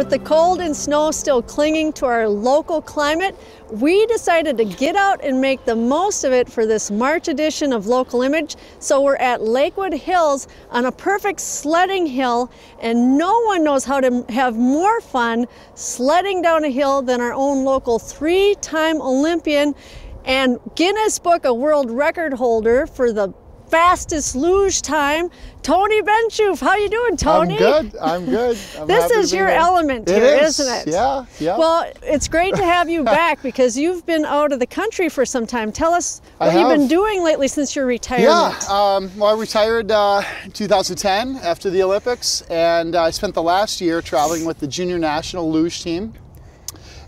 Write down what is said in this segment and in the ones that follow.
with the cold and snow still clinging to our local climate, we decided to get out and make the most of it for this March edition of Local Image. So we're at Lakewood Hills on a perfect sledding hill, and no one knows how to have more fun sledding down a hill than our own local 3-time Olympian and Guinness Book of World Record holder for the fastest luge time, Tony Benshoof. How you doing, Tony? I'm good. I'm good. This is your element here, isn't it? Yeah, yeah. Well, it's great to have you back because you've been out of the country for some time. Tell us what you've been doing lately since your retirement. Yeah, well, I retired in 2010 after the Olympics, and I spent the last year traveling with the junior national luge team.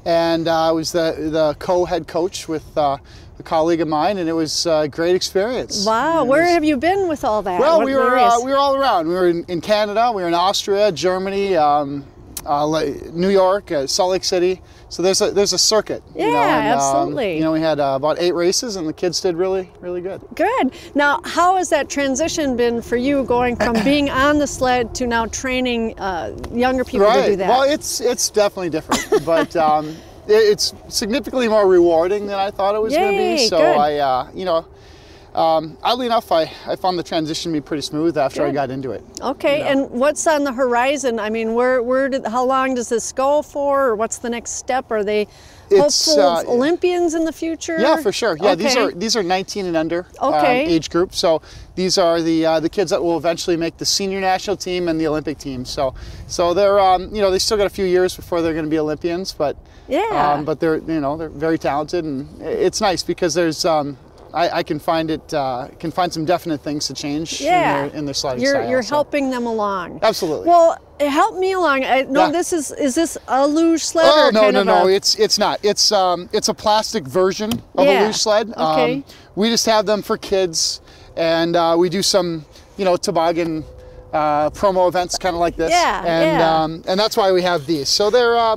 And I was the co-head coach with a colleague of mine, and it was a great experience. Wow, where have you been with all that? Well, we were all around. We were in Canada, we were in Austria, Germany, New York, Salt Lake City. So there's a circuit. Yeah, you know, and, absolutely. You know, we had about 8 races, and the kids did really, really good. Good. Now, how has that transition been for you, going from being on the sled to now training younger people to do that? Well, it's definitely different, but it's significantly more rewarding than I thought it was going to be. So good. I, you know, oddly enough, I found the transition to be pretty smooth after I got into it. Okay, you know? And what's on the horizon? I mean, how long does this go for, or what's the next step? Are they hopeful Olympians in the future? Yeah, for sure. Yeah, okay. these are 19 and under age group. So these are the kids that will eventually make the senior national team and the Olympic team. So they're you know, they still got a few years before they're going to be Olympians, but but they're they're very talented, and it's nice because there's I can find some definite things to change in their sliding style. You're helping them along. Absolutely. Well, help me along. Is this a luge sled? Oh, or no, it's not. It's a plastic version of a luge sled. Okay. We just have them for kids, and we do some toboggan promo events kind of like this. And that's why we have these. So they're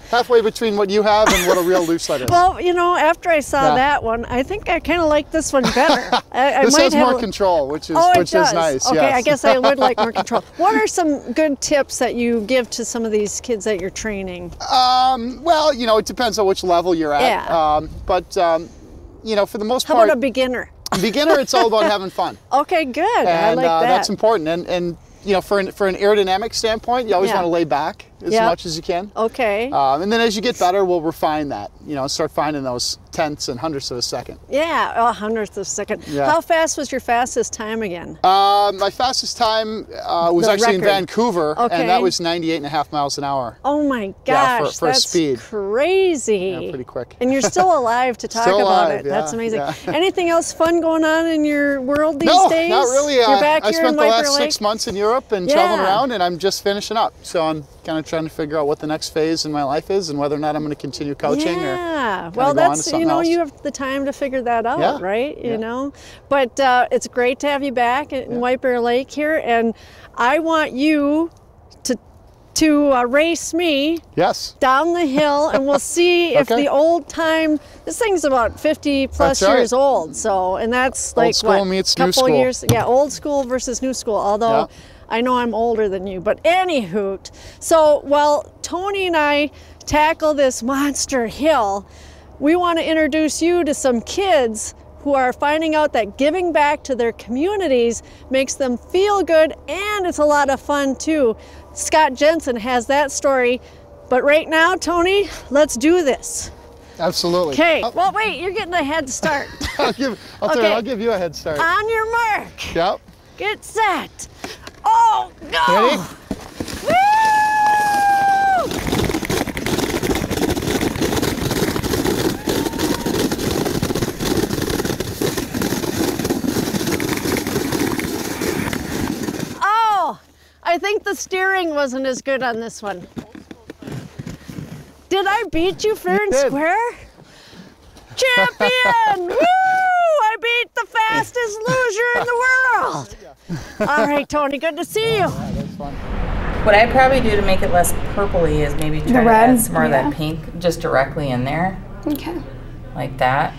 halfway between what you have and what a real luge sled is. Well, after I saw that one, I think I kind of like this one better. This has more control, which is nice. Okay, yes. I guess I would like more control. What are some good tips that you give to some of these kids that you're training? Well, it depends on which level you're at. Yeah. But for the most part. How about a beginner? Beginner, it's all about having fun. Okay, good. And, I like that. That's important. And for an aerodynamic standpoint, you always want to lay back as much as you can. Okay. And then as you get better, we'll refine that. Start finding those tenths and hundredths of a second. Yeah, hundredths of a second. Yeah. How fast was your fastest time again? My fastest time was actually in Vancouver, and that was 98.5 miles an hour. Oh my gosh, for that's speed. Crazy. Yeah, pretty quick. And you're still alive to talk about it. That's amazing. Yeah. Anything else fun going on in your world these days? No, not really. You're back I here spent in the White Bear last Lake? 6 months in Europe and traveling around, and I'm just finishing up. So I'm kind of trying to figure out what the next phase in my life is and whether or not I'm going to continue coaching or well, that's else. You have the time to figure that out, right? But it's great to have you back in White Bear Lake here, and I want you to race me down the hill, and we'll see if the old time. This thing's about 50 plus years old, and that's like old school meets new school. Years. Yeah, old school versus new school. Although I know I'm older than you, but anywho, so while Tony and I tackle this monster hill, we want to introduce you to some kids who are finding out that giving back to their communities makes them feel good, and it's a lot of fun too. Scott Jensen has that story, but right now, Tony, let's do this. Absolutely. Okay. Well, wait, you're getting a head start. I'll give you a head start. On your mark. Yep. Get set. Oh, go! Ready? Woo! Oh, I think the steering wasn't as good on this one. Did I beat you fair and square? Champion! Woo! I beat the fastest loser in the world. All right, Tony, good to see you. Yeah, that's fun. What I'd probably do to make it less purpley is maybe try to add some more of that pink just directly in there. Okay. Like that.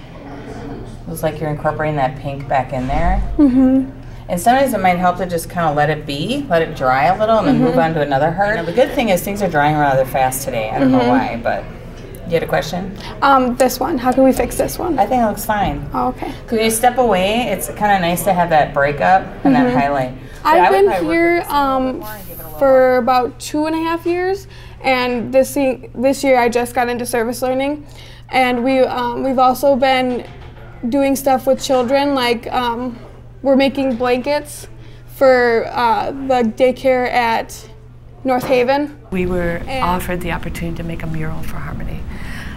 Looks like you're incorporating that pink back in there. Mm-hmm. And sometimes it might help to just kind of let it be, let it dry a little, and then move on to another heart. You know, the good thing is things are drying rather fast today. I don't know why, but you had a question? This one. How can we fix this one? I think it looks fine. Oh, okay. Because when you step away, it's kind of nice to have that breakup and that highlight. I've been here for about 2.5 years, and this year I just got into service learning, and we've also been doing stuff with children, like we're making blankets for the daycare at North Haven. We were offered the opportunity to make a mural for Harmony.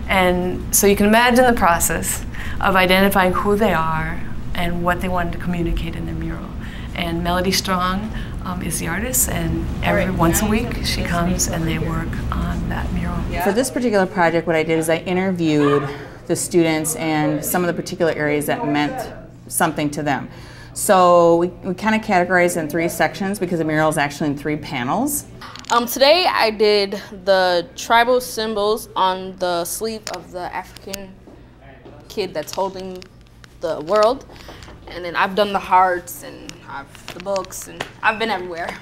And so you can imagine the process of identifying who they are and what they wanted to communicate in their mural. And Melody Strong is the artist, and once a week she comes and they work on that mural. For this particular project, what I did is I interviewed the students and some of the particular areas that meant something to them. So we kind of categorized in 3 sections because the mural is actually in 3 panels. Today I did the tribal symbols on the sleeve of the African kid that's holding the world. And then I've done the hearts and the books, and I've been everywhere.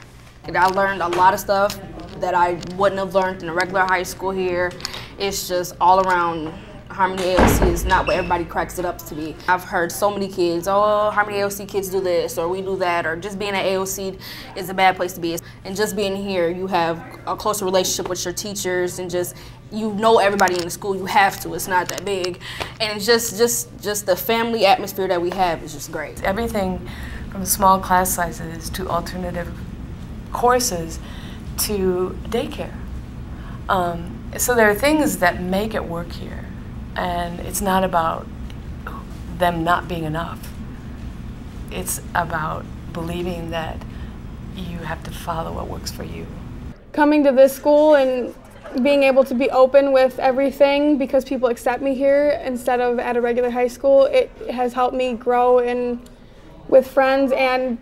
And I learned a lot of stuff that I wouldn't have learned in a regular high school here. It's just all around. Harmony AOC is not what everybody cracks it up to be. I've heard so many kids, oh, Harmony AOC kids do this, or we do that, or just being at AOC is a bad place to be. And just being here, you have a closer relationship with your teachers, and just, you know everybody in the school, you have to, it's not that big. And it's just the family atmosphere that we have is just great. Everything from small class sizes to alternative courses to daycare. So there are things that make it work here. And it's not about them not being enough. It's about believing that you have to follow what works for you. Coming to this school and being able to be open with everything because people accept me here instead of at a regular high school, it has helped me grow with friends and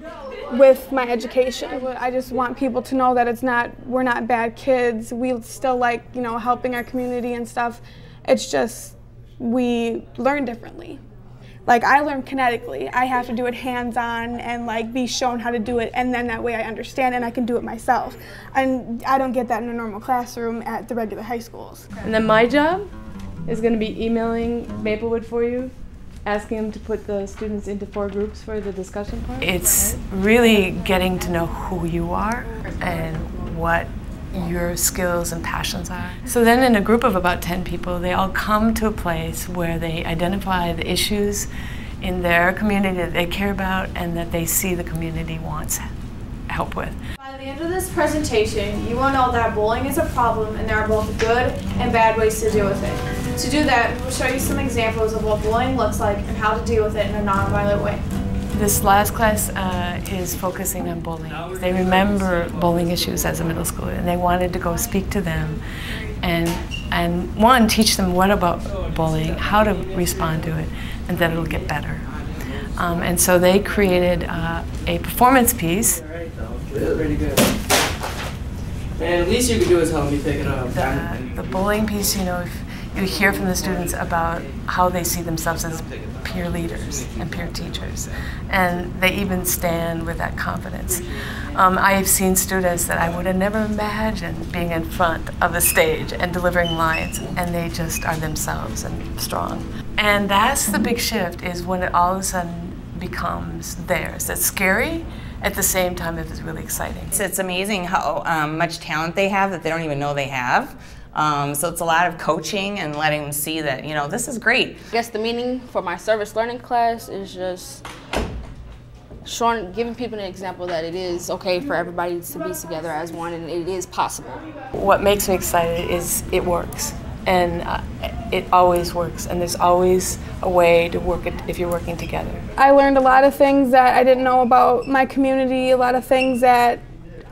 with my education. I just want people to know that we're not bad kids. We still like, you know, helping our community and stuff. It's just we learn differently. Like, I learn kinetically. I have to do it hands-on and like be shown how to do it, and then that way I understand and I can do it myself. And I don't get that in a normal classroom at the regular high schools. And then my job is going to be emailing Maplewood for you, asking them to put the students into 4 groups for the discussion part. It's really getting to know who you are and what your skills and passions are. So then in a group of about 10 people, they all come to a place where they identify the issues in their community that they care about and that they see the community wants help with. By the end of this presentation, you will know that bullying is a problem and there are both good and bad ways to deal with it. To do that, we will show you some examples of what bullying looks like and how to deal with it in a nonviolent way. This last class is focusing on bullying. They remember bullying issues as a middle schooler, and they wanted to go speak to them and one, teach them what about bullying, how to respond to it, and that it'll get better. And so they created a performance piece. Pretty good. And at least you can do is help me pick it up. The bullying piece, you know, if you hear from the students about how they see themselves as peer leaders and peer teachers, and they even stand with that confidence. I've seen students that I would have never imagined being in front of a stage and delivering lines, and they just are themselves and strong. And that's the big shift, is when it all of a sudden becomes theirs. It's scary. At the same time, it was really exciting. It's amazing how much talent they have that they don't even know they have. So it's a lot of coaching and letting them see that, you know, this is great. I guess the meaning for my service learning class is just giving people an example that it is okay for everybody to be together as one, and it is possible. What makes me excited is it works, and it always works, and there's always a way to work it if you're working together. I learned a lot of things that I didn't know about my community, a lot of things that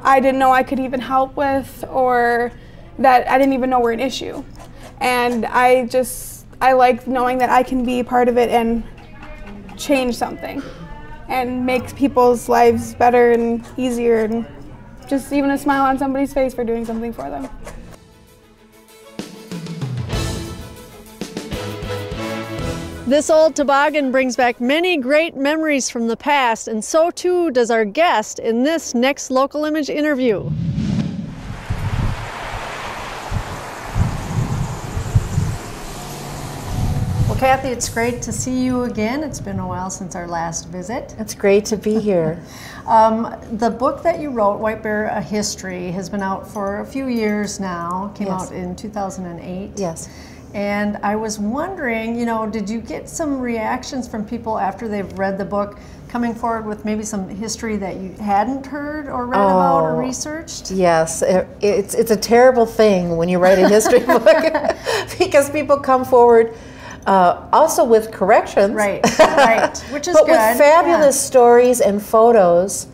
I didn't know I could even help with, or that I didn't even know were an issue. And I like knowing that I can be part of it and change something and make people's lives better and easier, and just even a smile on somebody's face for doing something for them. This old toboggan brings back many great memories from the past, and so too does our guest in this next Local Image interview. Well, Kathy, it's great to see you again. It's been a while since our last visit. It's great to be here. The book that you wrote, White Bear, A History, has been out for a few years now. Came out in 2008. Yes. And I was wondering, you know, did you get some reactions from people after they've read the book, coming forward with maybe some history that you hadn't heard or read about or researched? Yes, it's a terrible thing when you write a history book because people come forward also with corrections. Right, right, which is but good. With fabulous stories and photos.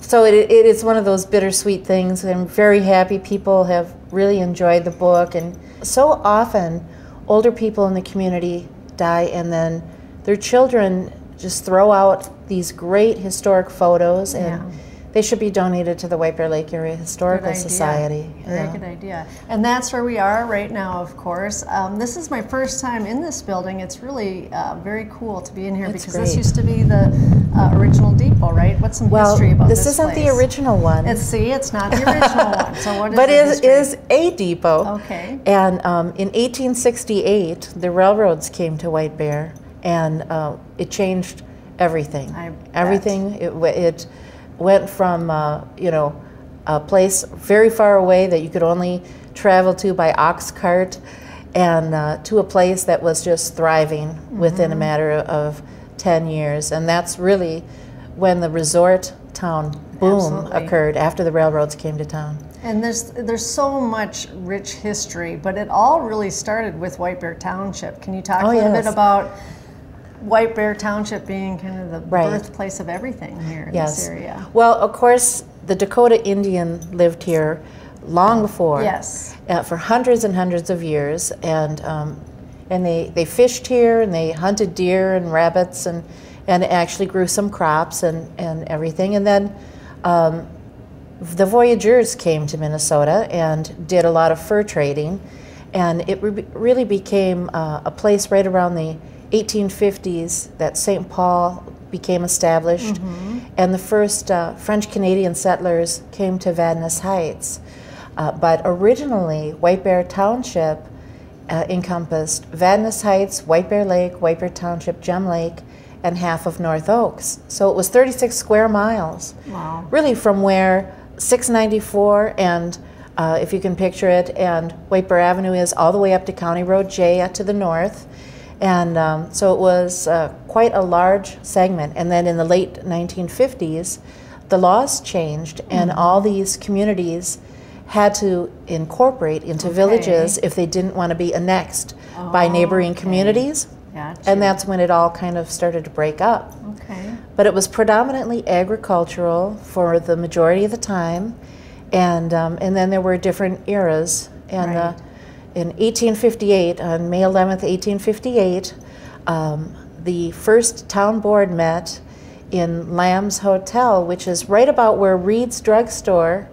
So it is one of those bittersweet things. I'm very happy people have really enjoyed the book, and so often older people in the community die and then their children just throw out these great historic photos, and they should be donated to the White Bear Lake Area Historical Society. Very good idea. And that's where we are right now, of course. This is my first time in this building. It's really very cool to be in here because this used to be the original depot, right? What's some history about this place? This isn't the original one. It's not the original one. So what is but the it is a depot. Okay. And in 1868, the railroads came to White Bear, and it changed everything. Everything. It went from you know, a place very far away that you could only travel to by ox cart, and to a place that was just thriving within a matter of 10 years. And that's really when the resort town boom occurred, after the railroads came to town. And there's so much rich history, but it all really started with White Bear Township. Can you talk a little bit about White Bear Township being kind of the birthplace of everything here in this area? Well, of course, the Dakota Indian lived here long before. Yes. For hundreds and hundreds of years, and they fished here, and they hunted deer and rabbits, and actually grew some crops and everything. And then the voyageurs came to Minnesota and did a lot of fur trading, and it really became a place right around the 1850s that St. Paul became established, and the first French-Canadian settlers came to Vadnais Heights. But originally, White Bear Township encompassed Vadnais Heights, White Bear Lake, White Bear Township, Gem Lake, and half of North Oaks. So it was 36 square miles, really, from where 694 and if you can picture it, and White Bear Avenue is all the way up to County Road J to the north. And so it was quite a large segment. And then in the late 1950s, the laws changed, and all these communities had to incorporate into villages if they didn't want to be annexed by neighboring communities. And that's when it all kind of started to break up. But it was predominantly agricultural for the majority of the time, and then there were different eras. And in 1858, on May 11th, 1858, the first town board met in Lamb's Hotel, which is right about where Reed's Drugstore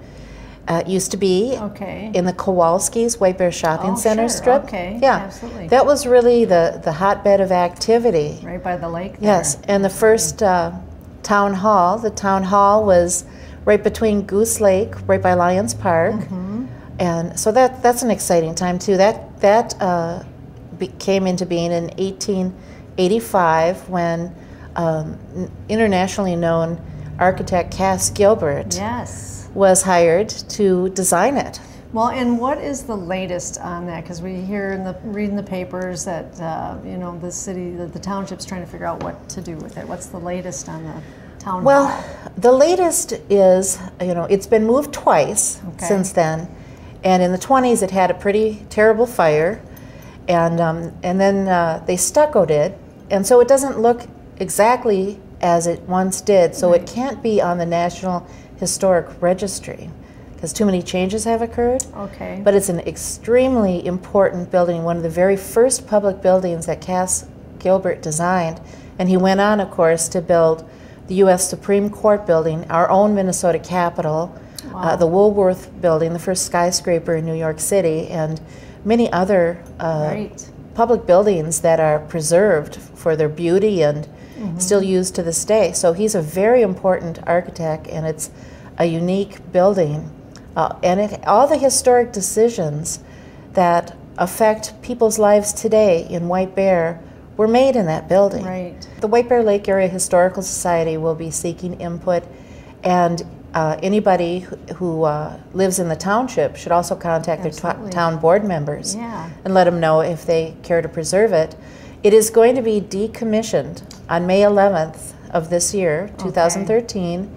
used to be, in the Kowalski's White Bear Shopping Center strip. Absolutely. That was really the hotbed of activity. Right by the lake there. Yes, and the first town hall, the town hall was right between Goose Lake, right by Lions Park. And so that's an exciting time too. That came into being in 1885 when internationally known architect Cass Gilbert was hired to design it. Well, and what is the latest on that? Because we hear reading the papers that you know, the city, the township's trying to figure out what to do with it. What's the latest on the town hall? Well, the latest is, you know, it's been moved twice since then. And in the 20s, it had a pretty terrible fire, and then they stuccoed it, and so it doesn't look exactly as it once did. So it can't be on the National Historic Registry because too many changes have occurred. But it's an extremely important building, one of the very first public buildings that Cass Gilbert designed, and he went on, of course, to build the U.S. Supreme Court building, our own Minnesota Capitol. The Woolworth building, the first skyscraper in New York City, and many other public buildings that are preserved for their beauty and still used to this day. So he's a very important architect, and it's a unique building. And all the historic decisions that affect people's lives today in White Bear were made in that building. Right. The White Bear Lake Area Historical Society will be seeking input, and anybody who lives in the township should also contact their town board members and let them know if they care to preserve it. It is going to be decommissioned on May 11th of this year, 2013,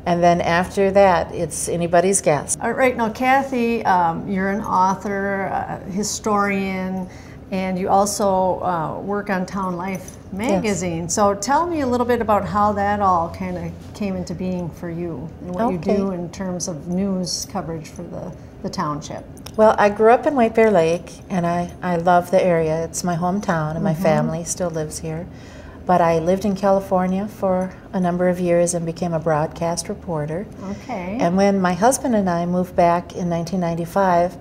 and then after that, it's anybody's guess. All right, now Kathy, you're an author, a historian, and you also work on Town Life magazine. Yes. So tell me a little bit about how that all kind of came into being for you and what you do in terms of news coverage for the township. Well, I grew up in White Bear Lake, and I love the area. It's my hometown, and my family still lives here. But I lived in California for a number of years and became a broadcast reporter. Okay. And when my husband and I moved back in 1995,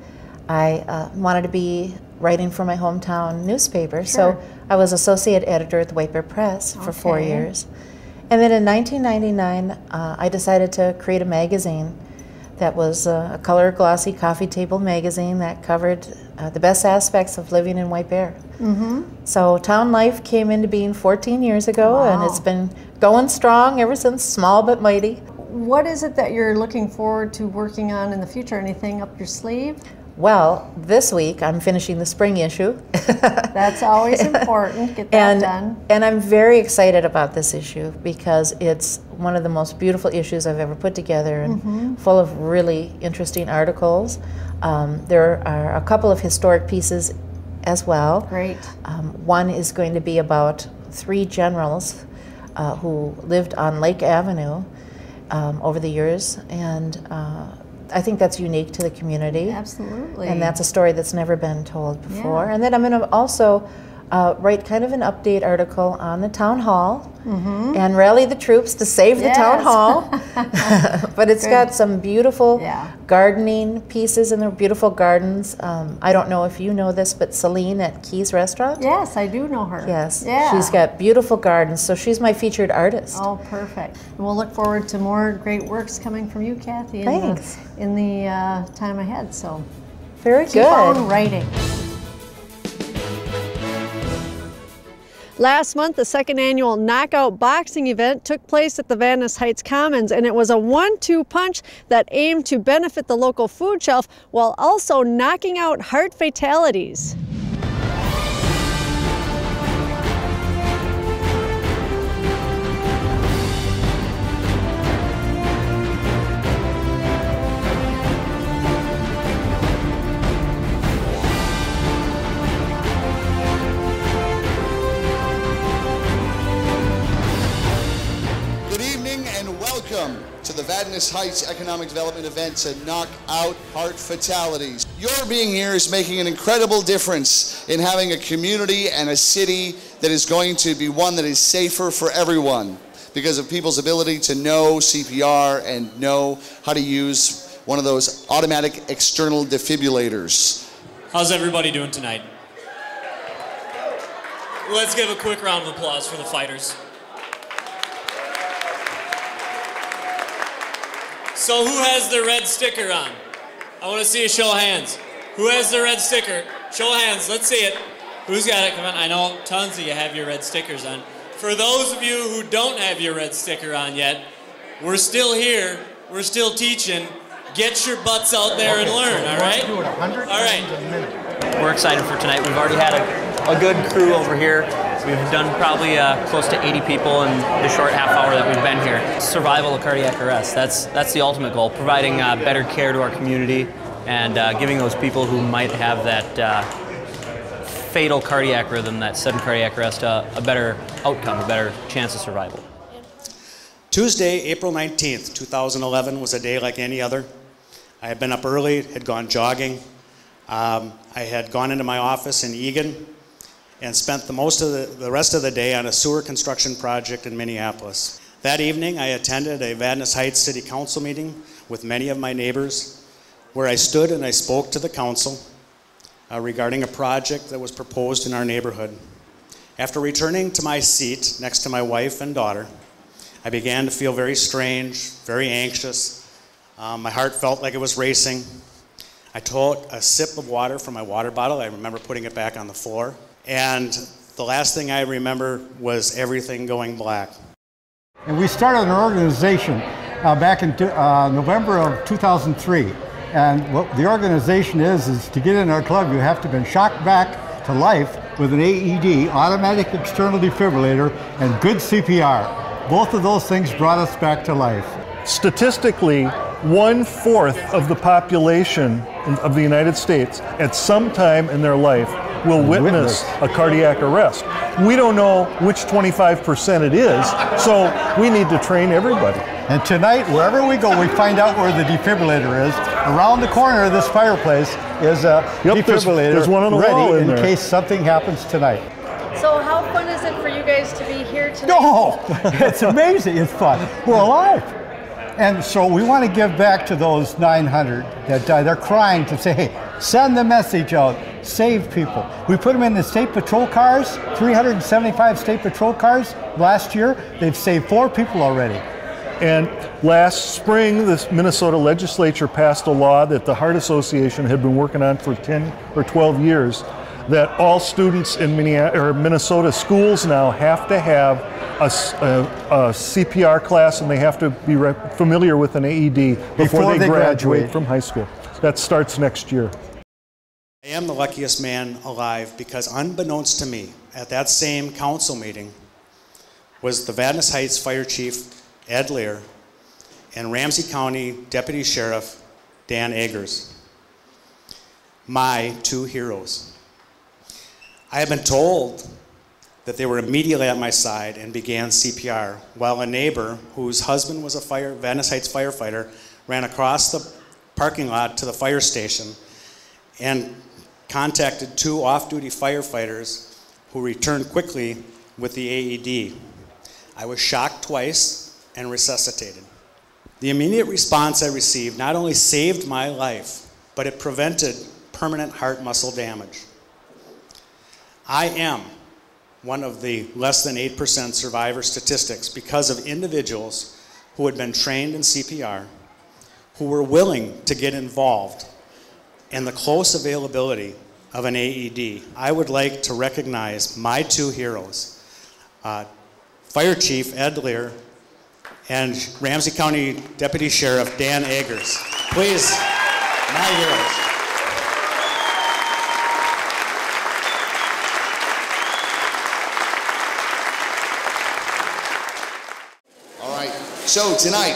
I wanted to be writing for my hometown newspaper. So I was associate editor at the White Bear Press for 4 years. And then in 1999, I decided to create a magazine that was a color glossy coffee table magazine that covered the best aspects of living in White Bear. So Town Life came into being 14 years ago, and it's been going strong ever since, small but mighty. What is it that you're looking forward to working on in the future? Anything up your sleeve? Well, this week I'm finishing the spring issue. That's always important, get that done. And I'm very excited about this issue because it's one of the most beautiful issues I've ever put together, and full of really interesting articles. There are a couple of historic pieces as well. Great. One is going to be about 3 generals who lived on Lake Avenue over the years, and I think that's unique to the community. Absolutely. And that's a story that's never been told before. And then I'm going to also write kind of an update article on the town hall and rally the troops to save the town hall. But it's got some beautiful gardening pieces, and they're beautiful gardens. I don't know if you know this, but Celine at Key's Restaurant? Yes, I do know her. Yes. She's got beautiful gardens, so she's my featured artist. Oh, perfect. And we'll look forward to more great works coming from you, Kathy, in the time ahead. So very good. Keep on writing. Last month, the second annual Knockout Boxing event took place at the Vadnais Heights Commons, and it was a 1-2 punch that aimed to benefit the local food shelf while also knocking out heart fatalities. Welcome to the Vadnais Heights Economic Development event to knock out heart fatalities. Your being here is making an incredible difference in having a community and a city that is going to be one that is safer for everyone because of people's ability to know CPR and know how to use one of those automatic external defibrillators. How's everybody doing tonight? Let's give a quick round of applause for the fighters. So who has the red sticker on? I want to see a show of hands. Who has the red sticker? Show of hands, let's see it. Who's got it? Come on, I know tons of you have your red stickers on. For those of you who don't have your red sticker on yet, we're still here, we're still teaching. Get your butts out there and learn, all right? All right. We're excited for tonight. We've already had a good crew over here. We've done probably close to 80 people in the short half hour that we've been here. Survival of cardiac arrest, that's the ultimate goal, providing better care to our community and giving those people who might have that fatal cardiac rhythm, that sudden cardiac arrest, a better outcome, a better chance of survival. Tuesday, April 19th, 2011 was a day like any other. I had been up early, had gone jogging. I had gone into my office in Eagan and spent the rest of the day on a sewer construction project in Minneapolis. That evening, I attended a Vadnais Heights City Council meeting with many of my neighbors, where I stood and I spoke to the council. regarding a project that was proposed in our neighborhood. After returning to my seat next to my wife and daughter, I began to feel very strange, very anxious. My heart felt like it was racing. I took a sip of water from my water bottle. I remember putting it back on the floor. And the last thing I remember was everything going black. And we started an organization back in November of 2003. And what the organization is to get in our club, you have to have been shocked back to life with an AED, automatic external defibrillator, and good CPR. Both of those things brought us back to life. Statistically, 1/4 of the population of the United States at some time in their life will witness a cardiac arrest. We don't know which 25% it is, so we need to train everybody. And tonight, wherever we go, we find out where the defibrillator is. Around the corner of this fireplace is a defibrillator there's one on the wall ready in there. case something happens tonight. So how fun is it for you guys to be here tonight? No, it's amazing. It's fun. We're alive. And so we want to give back to those 900 that died. They're crying to say, hey, send the message out, save people. We put them in the state patrol cars, 375 state patrol cars last year. They've saved 4 people already. And last spring, the Minnesota legislature passed a law that the Heart Association had been working on for 10 or 12 years, that all students in Minnesota schools now have to have a CPR class, and they have to be familiar with an AED before they graduate from high school. That starts next year. I am the luckiest man alive because unbeknownst to me, at that same council meeting was the Vadnais Heights Fire Chief Ed Lear and Ramsey County Deputy Sheriff Dan Eggers, my 2 heroes. I have been told that they were immediately at my side and began CPR, while a neighbor whose husband was a Vadnais Heights firefighter ran across the parking lot to the fire station and contacted 2 off-duty firefighters who returned quickly with the AED. I was shocked twice and resuscitated. The immediate response I received not only saved my life, but it prevented permanent heart muscle damage. I am one of the less than 8% survivor statistics because of individuals who had been trained in CPR, who were willing to get involved, and the close availability of an AED. I would like to recognize my 2 heroes, Fire Chief Ed Lear and Ramsey County Deputy Sheriff Dan Eggers. Please, my heroes. So tonight,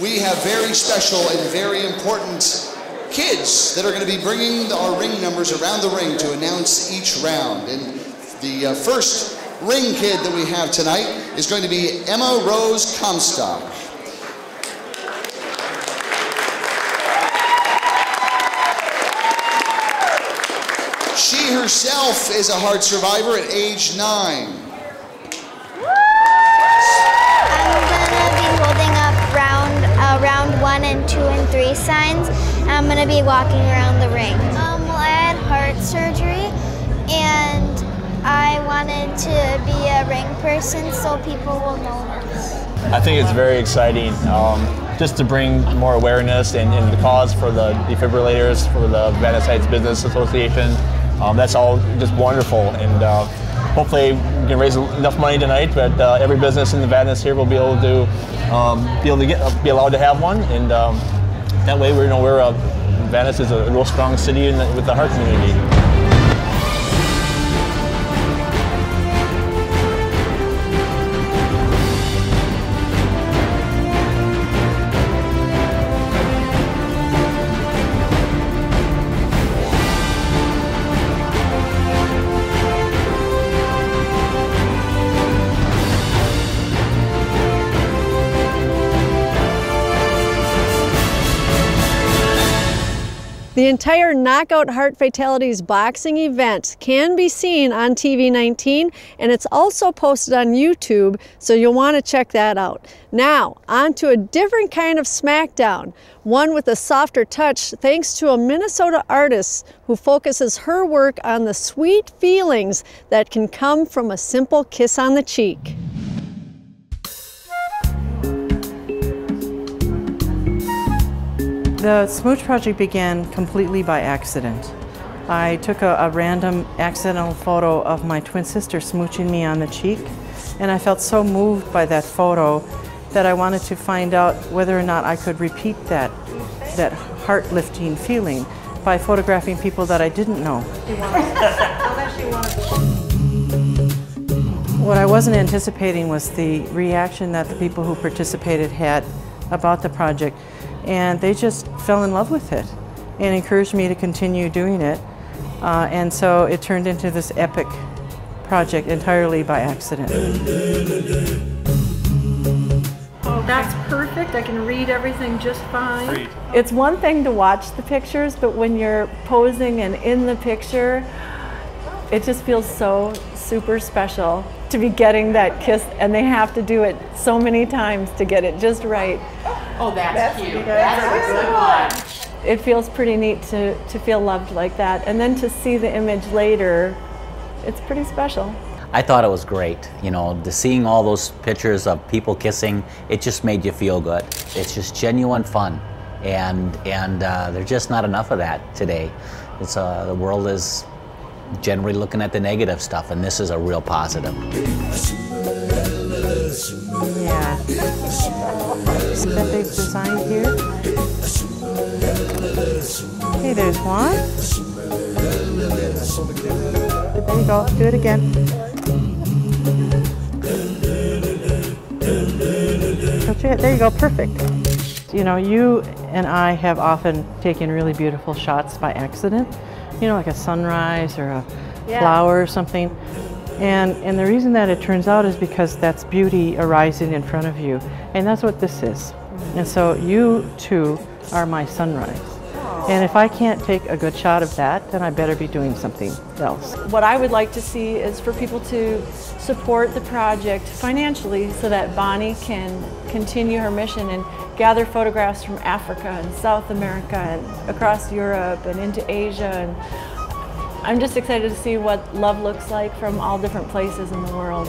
we have very special and very important kids that are going to be bringing our ring numbers around the ring to announce each round. And the first ring kid that we have tonight is going to be Emma Rose Comstock. She herself is a heart survivor at age 9. Round 1 and 2 and 3 signs. I'm going to be walking around the ring. Well, I had heart surgery and I wanted to be a ring person so people will notice. I think it's very exciting just to bring more awareness and the cause for the defibrillators, for the Vadnais Heights Business Association. That's all just wonderful, and hopefully we can raise enough money tonight that every business in the Vadnais here will be able to be allowed to have one, and that way Vadnais is a real strong city with the heart community. The entire Knockout Heart Fatalities boxing event can be seen on TV 19, and it's also posted on YouTube, so you'll want to check that out. Now, on to a different kind of smackdown, one with a softer touch thanks to a Minnesota artist who focuses her work on the sweet feelings that can come from a simple kiss on the cheek. The Smooch Project began completely by accident. I took a random accidental photo of my twin sister smooching me on the cheek, and I felt so moved by that photo that I wanted to find out whether or not I could repeat that heart-lifting feeling by photographing people that I didn't know. What I wasn't anticipating was the reaction that the people who participated had about the project. And they just fell in love with it and encouraged me to continue doing it. And so it turned into this epic project entirely by accident. Oh, that's perfect. I can read everything just fine. Great. It's one thing to watch the pictures, but when you're posing and in the picture, it just feels so super special to be getting that kiss, and they have to do it so many times to get it just right. Oh, that's cute. That's a good one. It feels pretty neat to feel loved like that. And then to see the image later, it's pretty special. I thought it was great. You know, seeing all those pictures of people kissing, it just made you feel good. It's just genuine fun. And there's just not enough of that today. It's the world is generally looking at the negative stuff, and this is a real positive. Yeah. That they've designed here. Okay, there's one. There you go. Do it again. There you go. Perfect. You know, you and I have often taken really beautiful shots by accident. You know, like a sunrise or a flower or something. And the reason that it turns out is because that's beauty arising in front of you. And that's what this is. And so you too are my sunrise. And if I can't take a good shot of that, then I better be doing something else. What I would like to see is for people to support the project financially so that Bonnie can continue her mission and gather photographs from Africa and South America and across Europe and into Asia. And I'm just excited to see what love looks like from all different places in the world.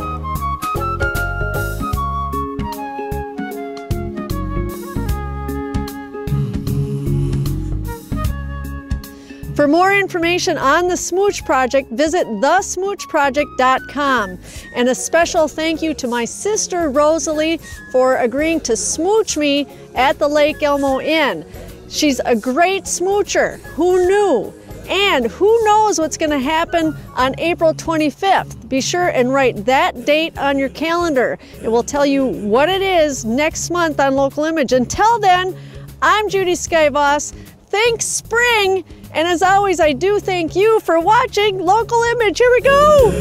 For more information on the Smooch Project, visit thesmoochproject.com. And a special thank you to my sister Rosalie for agreeing to smooch me at the Lake Elmo Inn. She's a great smoocher. Who knew? And who knows what's going to happen on April 25th. Be sure and write that date on your calendar. It will tell you what it is next month on Local Image. Until then, I'm Judy Skeie-Voss. Thanks, spring! And as always, I do thank you for watching Local Image. Here we go!